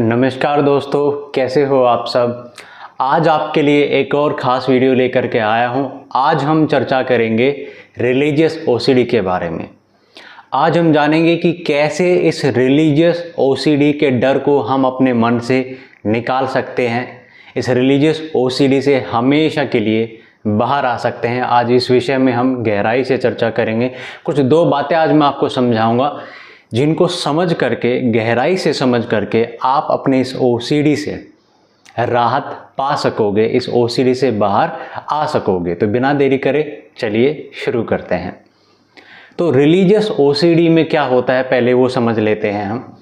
नमस्कार दोस्तों, कैसे हो आप सब। आज आपके लिए एक और ख़ास वीडियो लेकर के आया हूं। आज हम चर्चा करेंगे रिलीजियस ओसीडी के बारे में। आज हम जानेंगे कि कैसे इस रिलीजियस ओसीडी के डर को हम अपने मन से निकाल सकते हैं, इस रिलीजियस ओसीडी से हमेशा के लिए बाहर आ सकते हैं। आज इस विषय में हम गहराई से चर्चा करेंगे। कुछ दो बातें आज मैं आपको समझाऊंगा जिनको समझ करके, गहराई से समझ करके आप अपने इस ओसीडी से राहत पा सकोगे, इस ओसीडी से बाहर आ सकोगे। तो बिना देरी करे चलिए शुरू करते हैं। तो रिलीजियस ओसीडी में क्या होता है पहले वो समझ लेते हैं हम।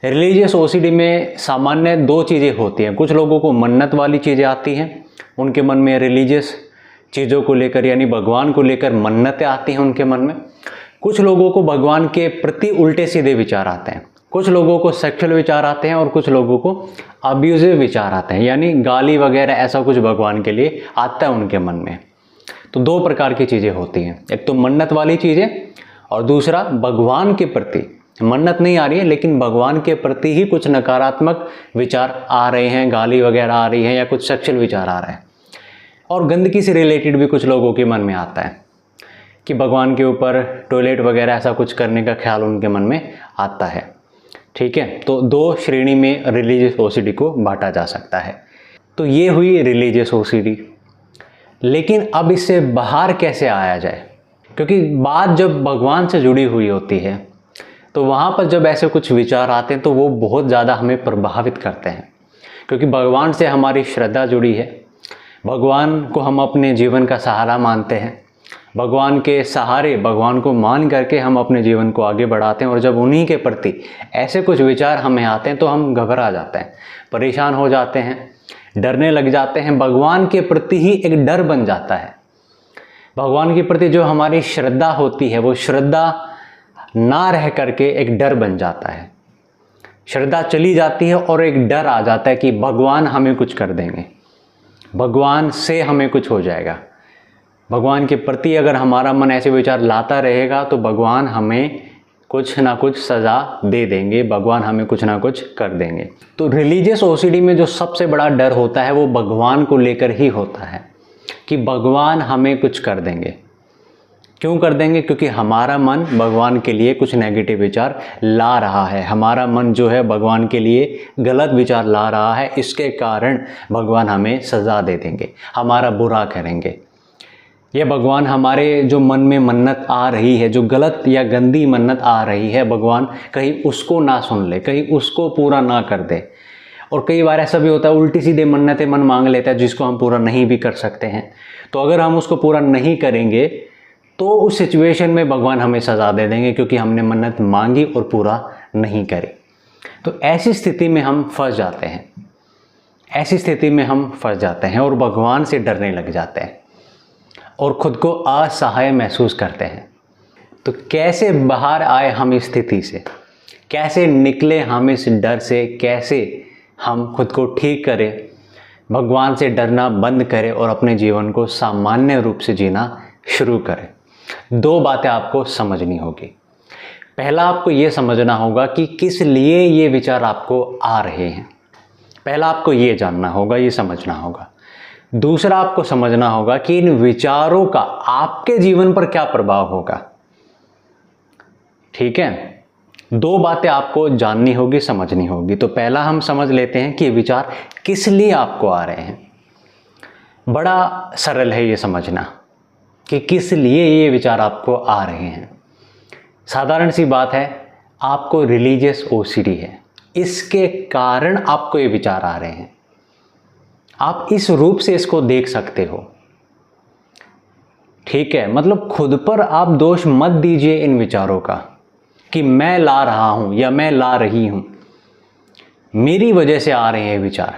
रिलीजियस ओसीडी में सामान्य दो चीज़ें होती हैं। कुछ लोगों को मन्नत वाली चीज़ें आती हैं, उनके मन में रिलीजियस चीज़ों को लेकर यानी भगवान को लेकर मन्नतें आती हैं उनके मन में। कुछ लोगों को भगवान के प्रति उल्टे सीधे विचार आते हैं। कुछ लोगों को सेक्सुअल विचार आते हैं और कुछ लोगों को अब्यूजिव विचार आते हैं, यानी गाली वगैरह ऐसा कुछ भगवान के लिए आता है उनके मन में। तो दो प्रकार की चीज़ें होती हैं, एक तो मन्नत वाली चीज़ें और दूसरा भगवान के प्रति मन्नत नहीं आ रही है लेकिन भगवान के प्रति ही कुछ नकारात्मक विचार आ रहे हैं, गाली वगैरह आ रही हैं या कुछ सेक्सुअल विचार आ रहे हैं। और गंदगी से रिलेटेड भी कुछ लोगों के मन में आता है कि भगवान के ऊपर टॉयलेट वगैरह ऐसा कुछ करने का ख्याल उनके मन में आता है। ठीक है, तो दो श्रेणी में रिलीजियस ओसीडी को बांटा जा सकता है। तो ये हुई रिलीजियस ओसीडी। लेकिन अब इससे बाहर कैसे आया जाए, क्योंकि बात जब भगवान से जुड़ी हुई होती है तो वहाँ पर जब ऐसे कुछ विचार आते हैं तो वो बहुत ज़्यादा हमें प्रभावित करते हैं, क्योंकि भगवान से हमारी श्रद्धा जुड़ी है। भगवान को हम अपने जीवन का सहारा मानते हैं। भगवान के सहारे, भगवान को मान करके हम अपने जीवन को आगे बढ़ाते हैं। और जब उन्हीं के प्रति ऐसे कुछ विचार हमें आते हैं तो हम घबरा जाते हैं, परेशान हो जाते हैं, डरने लग जाते हैं। भगवान के प्रति ही एक डर बन जाता है। भगवान के प्रति जो हमारी श्रद्धा होती है वो श्रद्धा ना रह करके एक डर बन जाता है। श्रद्धा चली जाती है और एक डर आ जाता है कि भगवान हमें कुछ कर देंगे, भगवान से हमें कुछ हो जाएगा। भगवान के प्रति अगर हमारा मन ऐसे विचार लाता रहेगा तो भगवान हमें कुछ ना कुछ सज़ा दे देंगे, भगवान हमें कुछ ना कुछ कर देंगे। तो रिलीजियस ओसीडी में जो सबसे बड़ा डर होता है वो भगवान को लेकर ही होता है कि भगवान हमें कुछ कर देंगे। क्यों कर देंगे? क्योंकि हमारा मन भगवान के लिए कुछ नेगेटिव विचार ला रहा है। हमारा मन जो है भगवान के लिए गलत विचार ला रहा है। इसके कारण भगवान हमें सज़ा दे देंगे, हमारा बुरा करेंगे। ये भगवान हमारे जो मन में मन्नत आ रही है, जो गलत या गंदी मन्नत आ रही है, भगवान कहीं उसको ना सुन ले, कहीं उसको पूरा ना कर दे। और कई बार ऐसा भी होता है उल्टी सीधे मन्नतें मन मांग लेता है जिसको हम पूरा नहीं भी कर सकते हैं। तो अगर हम उसको पूरा नहीं करेंगे तो उस सिचुएशन में भगवान हमें सज़ा दे देंगे, क्योंकि हमने मन्नत मांगी और पूरा नहीं करी। तो ऐसी स्थिति में हम फंस जाते हैं, ऐसी स्थिति में हम फंस जाते हैं और भगवान से डरने लग जाते हैं और ख़ुद को असहाय महसूस करते हैं। तो कैसे बाहर आए हम इस स्थिति से, कैसे निकले हम इस डर से, कैसे हम खुद को ठीक करें, भगवान से डरना बंद करें और अपने जीवन को सामान्य रूप से जीना शुरू करें। दो बातें आपको समझनी होगी। पहला, आपको ये समझना होगा कि किस लिए ये विचार आपको आ रहे हैं। पहला आपको ये जानना होगा, ये समझना होगा। दूसरा, आपको समझना होगा कि इन विचारों का आपके जीवन पर क्या प्रभाव होगा। ठीक है, दो बातें आपको जाननी होगी, समझनी होगी। तो पहला हम समझ लेते हैं कि ये विचार किस लिए आपको आ रहे हैं। बड़ा सरल है ये समझना कि किस लिए ये विचार आपको आ रहे हैं। साधारण सी बात है, आपको रिलीजियस ओसीडी है, इसके कारण आपको ये विचार आ रहे हैं। आप इस रूप से इसको देख सकते हो। ठीक है, मतलब खुद पर आप दोष मत दीजिए इन विचारों का कि मैं ला रहा हूं या मैं ला रही हूं, मेरी वजह से आ रहे हैं विचार,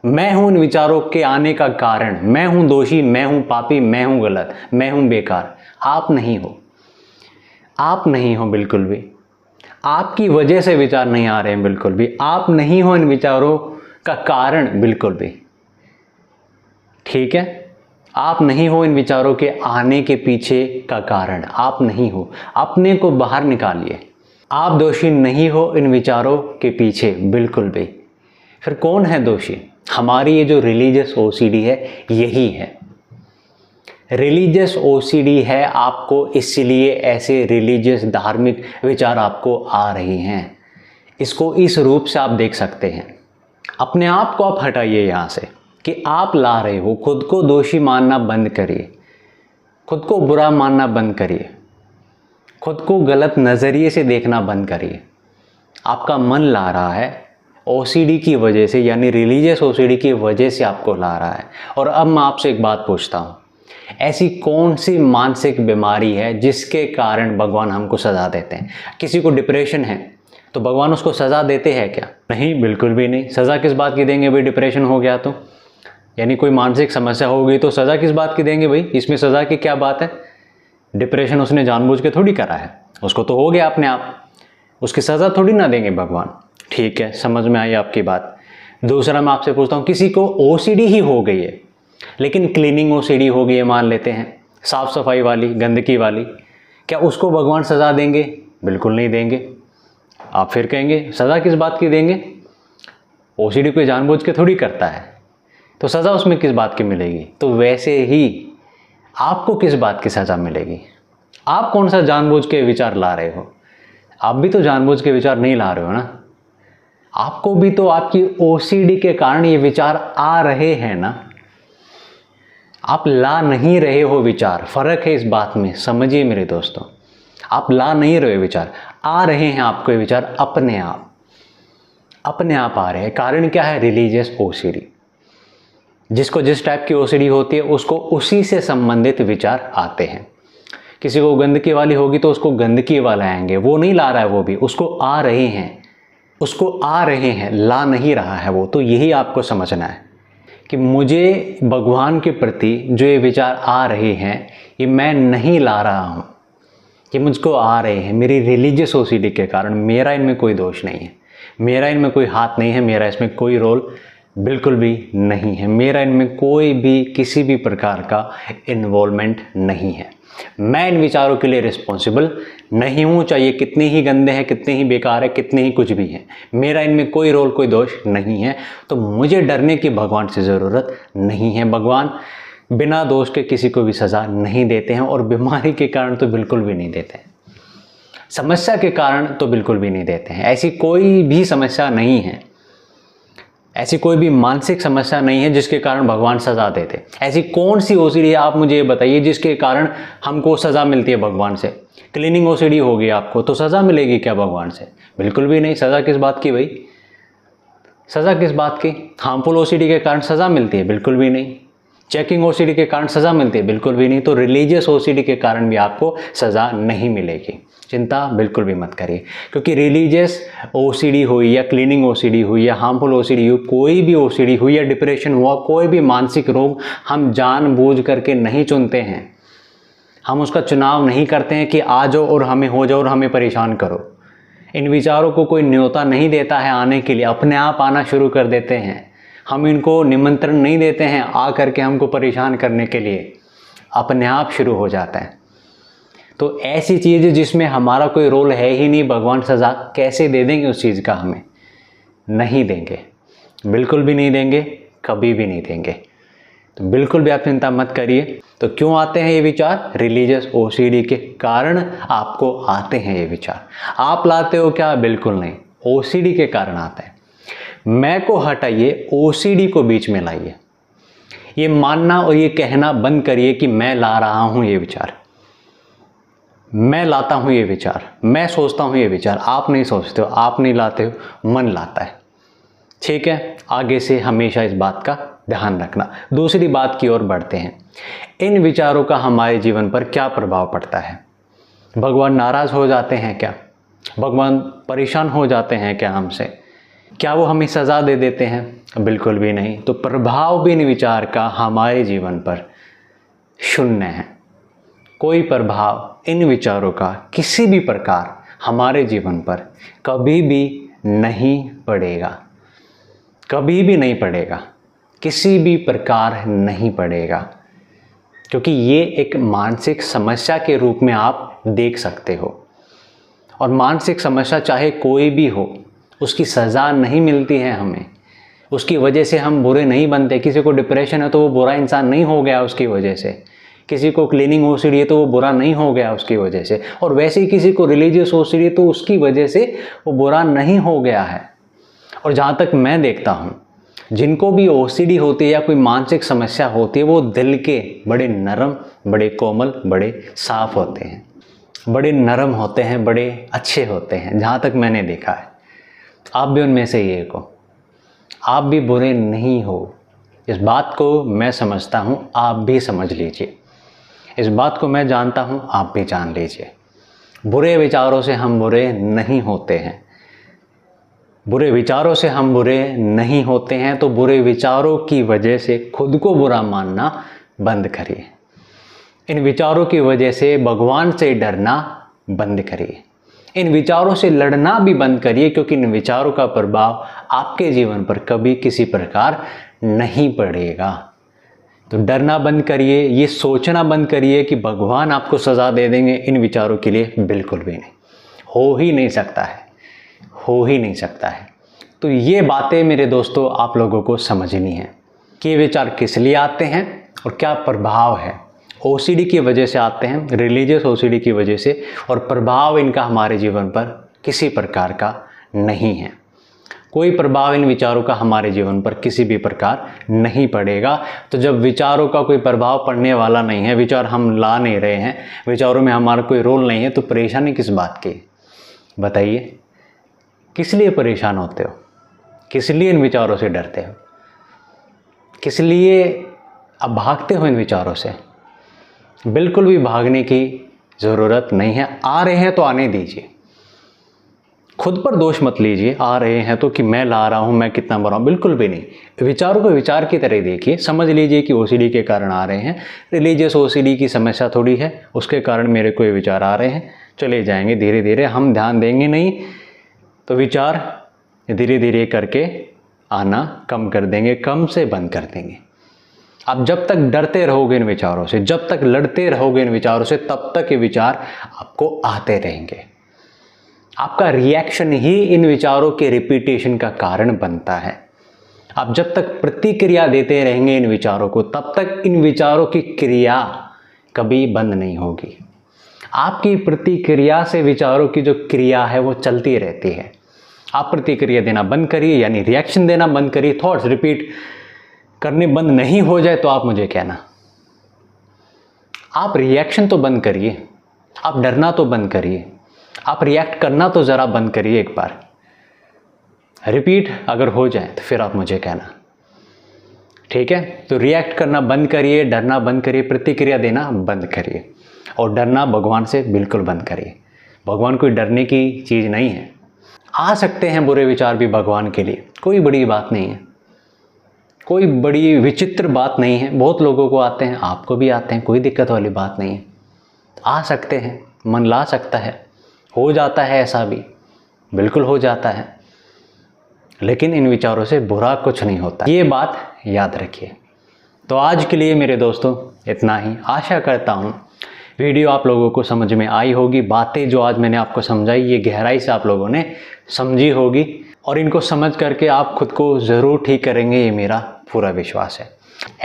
मैं हूं इन विचारों के आने का कारण, मैं हूं दोषी, मैं हूं पापी, मैं हूं गलत, मैं हूं बेकार। आप नहीं हो, आप नहीं हो बिल्कुल भी। आपकी वजह से विचार नहीं आ रहे हैं बिल्कुल भी। आप नहीं हो इन विचारों का कारण बिल्कुल भी। ठीक है, आप नहीं हो इन विचारों के आने के पीछे का कारण, आप नहीं हो। अपने को बाहर निकालिए। आप दोषी नहीं हो इन विचारों के पीछे बिल्कुल भी। फिर कौन है दोषी? हमारी ये जो रिलीजियस ओसीडी है यही है। रिलीजियस ओसीडी है आपको, इसलिए ऐसे रिलीजियस धार्मिक विचार आपको आ रही हैं। इसको इस रूप से आप देख सकते हैं। अपने आप को आप हटाइए यहाँ से कि आप ला रहे हो। खुद को दोषी मानना बंद करिए, खुद को बुरा मानना बंद करिए, खुद को गलत नज़रिए से देखना बंद करिए। आपका मन ला रहा है ओसीडी की वजह से, यानी रिलीजियस ओसीडी की वजह से आपको ला रहा है। और अब मैं आपसे एक बात पूछता हूँ, ऐसी कौन सी मानसिक बीमारी है जिसके कारण भगवान हमको सज़ा देते हैं? किसी को डिप्रेशन है तो भगवान उसको सज़ा देते हैं क्या? नहीं, बिल्कुल भी नहीं। सज़ा किस बात की देंगे भाई? डिप्रेशन हो गया तो, यानी कोई मानसिक समस्या हो गई तो सज़ा किस बात की देंगे भाई? इसमें सज़ा की क्या बात है? डिप्रेशन उसने जानबूझ के थोड़ी करा है, उसको तो हो गया अपने आप, उसकी सज़ा थोड़ी ना देंगे भगवान। ठीक है, समझ में आई आपकी बात। दूसरा मैं आपसे पूछता हूँ, किसी को ओसीडी ही हो गई है लेकिन क्लीनिंग ओसीडी हो गई है, मान लेते हैं, साफ़ सफाई वाली, गंदगी वाली, क्या उसको भगवान सज़ा देंगे? बिल्कुल नहीं देंगे। आप फिर कहेंगे सज़ा किस बात की देंगे? ओसीडी कोई जानबूझ के थोड़ी करता है, तो सज़ा उसमें किस बात की मिलेगी? तो वैसे ही आपको किस बात की सज़ा मिलेगी? आप कौन सा जानबूझ के विचार ला रहे हो? आप भी तो जानबूझ के विचार नहीं ला रहे हो ना। आपको भी तो आपकी ओसीडी के कारण ये विचार आ रहे हैं ना। आप ला नहीं रहे हो विचार, फ़र्क है इस बात में, समझिए मेरे दोस्तों। आप ला नहीं रहे हो विचार, आ रहे हैं आपको ये विचार अपने आप आ रहे हैं। कारण क्या है? Religious OCD. जिसको जिस टाइप की ओसीडी होती है उसको उसी से संबंधित विचार आते हैं। किसी को गंदगी वाली होगी तो उसको गंदगी वाले आएंगे, वो नहीं ला रहा है, वो भी उसको आ रहे हैं, ला नहीं रहा है वो। तो यही आपको समझना है कि मुझे भगवान के प्रति जो ये विचार आ रहे हैं ये मैं नहीं ला रहा हूँ, ये मुझको आ रहे हैं मेरी रिलीजियस ओसीडी के कारण। मेरा इनमें कोई दोष नहीं है, मेरा इनमें कोई हाथ नहीं है, मेरा इसमें कोई रोल बिल्कुल भी नहीं है, मेरा इनमें कोई भी किसी भी प्रकार का इन्वॉल्वमेंट नहीं है। मैं इन विचारों के लिए रिस्पॉन्सिबल नहीं हूँ, चाहे ये कितने ही गंदे हैं, कितने ही बेकार है, कितने ही कुछ भी हैं, मेरा इनमें कोई रोल, कोई दोष नहीं है। तो मुझे डरने की भगवान से ज़रूरत नहीं है। भगवान बिना दोष के किसी को भी सज़ा नहीं देते हैं, और बीमारी के कारण तो बिल्कुल भी नहीं देते हैं, समस्या के कारण तो बिल्कुल भी नहीं देते हैं। ऐसी कोई भी समस्या नहीं है, ऐसी कोई भी मानसिक समस्या नहीं है जिसके कारण भगवान सज़ा देते। ऐसी कौन सी ओसीडी है आप मुझे ये बताइए जिसके कारण हमको सज़ा मिलती है भगवान से? क्लीनिंग ओसीडी होगी आपको तो सज़ा मिलेगी क्या भगवान से? बिल्कुल भी नहीं। सज़ा किस बात की भाई? सज़ा किस बात की? हार्मफुल ओसीडी के कारण सज़ा मिलती है? बिल्कुल भी नहीं। चेकिंग ओसीडी के कारण सज़ा मिलती है? बिल्कुल भी नहीं। तो रिलीजियस ओसीडी के कारण भी आपको सज़ा नहीं मिलेगी, चिंता बिल्कुल भी मत करिए। क्योंकि रिलीजियस ओसीडी हुई या क्लीनिंग ओसीडी हुई या हार्मफुल ओसीडी हुई, कोई भी ओसीडी हुई या डिप्रेशन हुआ, कोई भी मानसिक रोग हम जानबूझ करके नहीं चुनते हैं। हम उसका चुनाव नहीं करते हैं कि आ जाओ और हमें हो जाओ और हमें परेशान करो। इन विचारों को कोई न्योता नहीं देता है आने के लिए, अपने आप आना शुरू कर देते हैं। हम इनको निमंत्रण नहीं देते हैं आ करके हमको परेशान करने के लिए, अपने आप शुरू हो जाता है। तो ऐसी चीज़ जिसमें हमारा कोई रोल है ही नहीं, भगवान सज़ा कैसे दे देंगे उस चीज़ का? हमें नहीं देंगे, बिल्कुल भी नहीं देंगे, कभी भी नहीं देंगे। तो बिल्कुल भी आप चिंता मत करिए। तो क्यों आते हैं ये विचार? रिलीजियस ओसीडी के कारण आपको आते हैं ये विचार। आप लाते हो क्या? बिल्कुल नहीं, ओसीडी के कारण आता है। मैं को हटाइए, ओसीडी को बीच में लाइए। ये मानना और ये कहना बंद करिए कि मैं ला रहा हूँ ये विचार, मैं लाता हूँ ये विचार, मैं सोचता हूँ ये विचार। आप नहीं सोचते हो, आप नहीं लाते हो, मन लाता है। ठीक है, आगे से हमेशा इस बात का ध्यान रखना। दूसरी बात की ओर बढ़ते हैं। इन विचारों का हमारे जीवन पर क्या प्रभाव पड़ता है? भगवान नाराज़ हो जाते हैं क्या? भगवान परेशान हो जाते हैं क्या हमसे? क्या वो हमें सज़ा दे देते हैं? बिल्कुल भी नहीं। तो प्रभाव भी इन विचार का हमारे जीवन पर शून्य है। कोई प्रभाव इन विचारों का किसी भी प्रकार हमारे जीवन पर कभी भी नहीं पड़ेगा, कभी भी नहीं पड़ेगा, किसी भी प्रकार नहीं पड़ेगा। क्योंकि ये एक मानसिक समस्या के रूप में आप देख सकते हो, और मानसिक समस्या चाहे कोई भी हो, उसकी सज़ा नहीं मिलती है हमें। उसकी वजह से हम बुरे नहीं बनते। किसी को डिप्रेशन है तो वो बुरा इंसान नहीं हो गया उसकी वजह से। किसी को क्लीनिंग ओसीडी है तो वो बुरा नहीं हो गया उसकी वजह से। और वैसे ही किसी को रिलीजियस ओसीडी है तो उसकी वजह से वो बुरा नहीं हो गया है। और जहाँ तक मैं देखता हूँ, जिनको भी ओसीडी होती है या कोई मानसिक समस्या होती है, वो दिल के बड़े नरम, बड़े कोमल, बड़े साफ होते हैं, बड़े नरम होते हैं, बड़े अच्छे होते हैं। जहाँ तक मैंने देखा है, आप भी उनमें से ही एक हो। आप भी बुरे नहीं हो, इस बात को मैं समझता हूँ, आप भी समझ लीजिए। इस बात को मैं जानता हूँ, आप भी जान लीजिए। बुरे विचारों से हम बुरे नहीं होते हैं। बुरे विचारों से हम बुरे नहीं होते हैं, तो बुरे विचारों की वजह से खुद को बुरा मानना बंद करिए। इन विचारों की वजह से भगवान से डरना बंद करिए। इन विचारों से लड़ना भी बंद करिए, क्योंकि इन विचारों का प्रभाव आपके जीवन पर कभी किसी प्रकार नहीं पड़ेगा। तो डरना बंद करिए, ये सोचना बंद करिए कि भगवान आपको सज़ा दे देंगे। इन विचारों के लिए बिल्कुल भी नहीं, हो ही नहीं सकता है, हो ही नहीं सकता है। तो ये बातें मेरे दोस्तों आप लोगों को समझनी है कि ये विचार किस लिए आते हैं और क्या प्रभाव है। ओसीडी की वजह से आते हैं, रिलीजियस ओसीडी की वजह से, और प्रभाव इनका हमारे जीवन पर किसी प्रकार का नहीं है। कोई प्रभाव इन विचारों का हमारे जीवन पर किसी भी प्रकार नहीं पड़ेगा। तो जब विचारों का कोई प्रभाव पड़ने वाला नहीं है, विचार हम ला नहीं रहे हैं, विचारों में हमारा कोई रोल नहीं है, तो परेशानी किस बात की? बताइए, किस लिए परेशान होते हो? किस लिए इन विचारों से डरते हो? किस लिए अब भागते हो इन विचारों से? बिल्कुल भी भागने की ज़रूरत नहीं है। आ रहे हैं तो आने दीजिए, खुद पर दोष मत लीजिए। आ रहे हैं तो कि मैं ला रहा हूँ, मैं कितना बड़ा हूँ, बिल्कुल भी नहीं। विचारों को विचार की तरह देखिए, समझ लीजिए कि ओसीडी के कारण आ रहे हैं। रिलीजियस ओसीडी की समस्या थोड़ी है, उसके कारण मेरे को ये विचार आ रहे हैं, चले जाएंगे धीरे धीरे। हम ध्यान देंगे नहीं तो विचार धीरे धीरे करके आना कम कर देंगे, कम से बंद कर देंगे। आप जब तक डरते रहोगे इन विचारों से, जब तक लड़ते रहोगे इन विचारों से, तब तक ये विचार आपको आते रहेंगे। आपका रिएक्शन ही इन विचारों के रिपीटेशन का कारण बनता है। आप जब तक प्रतिक्रिया देते रहेंगे इन विचारों को, तब तक इन विचारों की क्रिया कभी बंद नहीं होगी। आपकी प्रतिक्रिया से विचारों की जो क्रिया है वो चलती रहती है। आप प्रतिक्रिया देना बंद करिए, यानी रिएक्शन देना बंद करिए। थॉट्स रिपीट करने बंद नहीं हो जाए तो आप मुझे कहना। आप रिएक्शन तो बंद करिए, आप डरना तो बंद करिए, आप रिएक्ट करना तो ज़रा बंद करिए। एक बार रिपीट अगर हो जाए तो फिर आप मुझे कहना, ठीक है? तो रिएक्ट करना बंद करिए, डरना बंद करिए, प्रतिक्रिया देना बंद करिए, और डरना भगवान से बिल्कुल बंद करिए। भगवान कोई डरने की चीज़ नहीं है। आ सकते हैं बुरे विचार भी भगवान के लिए, कोई बड़ी बात नहीं है, कोई बड़ी विचित्र बात नहीं है। बहुत लोगों को आते हैं, आपको भी आते हैं, कोई दिक्कत वाली बात नहीं है। आ सकते हैं, मन ला सकता है, हो जाता है, ऐसा भी बिल्कुल हो जाता है। लेकिन इन विचारों से बुरा कुछ नहीं होता, ये बात याद रखिए। तो आज के लिए मेरे दोस्तों इतना ही। आशा करता हूँ वीडियो आप लोगों को समझ में आई होगी। बातें जो आज मैंने आपको समझाई, ये गहराई से आप लोगों ने समझी होगी, और इनको समझ करके आप खुद को ज़रूर ठीक करेंगे, ये मेरा पूरा विश्वास है।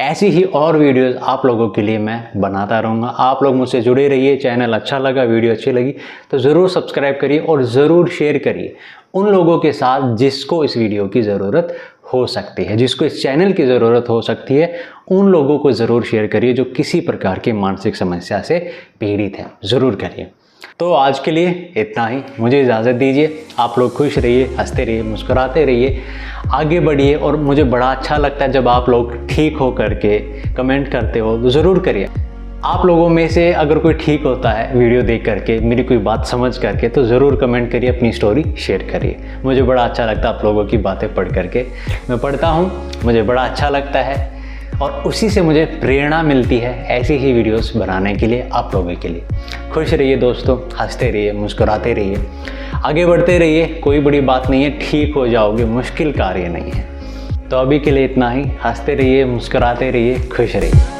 ऐसी ही और वीडियोस आप लोगों के लिए मैं बनाता रहूँगा। आप लोग मुझसे जुड़े रहिए। चैनल अच्छा लगा, वीडियो अच्छी लगी तो ज़रूर सब्सक्राइब करिए और ज़रूर शेयर करिए उन लोगों के साथ जिसको इस वीडियो की ज़रूरत हो सकती है, जिसको इस चैनल की ज़रूरत हो सकती है। उन लोगों को ज़रूर शेयर करिए जो किसी प्रकार की मानसिक समस्या से पीड़ित हैं, ज़रूर करिए। तो आज के लिए इतना ही, मुझे इजाज़त दीजिए। आप लोग खुश रहिए, हंसते रहिए, मुस्कुराते रहिए, आगे बढ़िए। और मुझे बड़ा अच्छा लगता है जब आप लोग ठीक हो करके कमेंट करते हो, तो ज़रूर करिए। आप लोगों में से अगर कोई ठीक होता है वीडियो देख करके, मेरी कोई बात समझ करके, तो ज़रूर कमेंट करिए, अपनी स्टोरी शेयर करिए। मुझे बड़ा अच्छा लगता है आप लोगों की बातें पढ़ करके। मैं पढ़ता हूँ, मुझे बड़ा अच्छा लगता है, और उसी से मुझे प्रेरणा मिलती है ऐसी ही वीडियोस बनाने के लिए, आप लोगों के लिए। खुश रहिए दोस्तों, हंसते रहिए, मुस्कुराते रहिए, आगे बढ़ते रहिए। कोई बड़ी बात नहीं है, ठीक हो जाओगे, मुश्किल कार्य नहीं है। तो अभी के लिए इतना ही। हंसते रहिए, मुस्कुराते रहिए, खुश रहिए।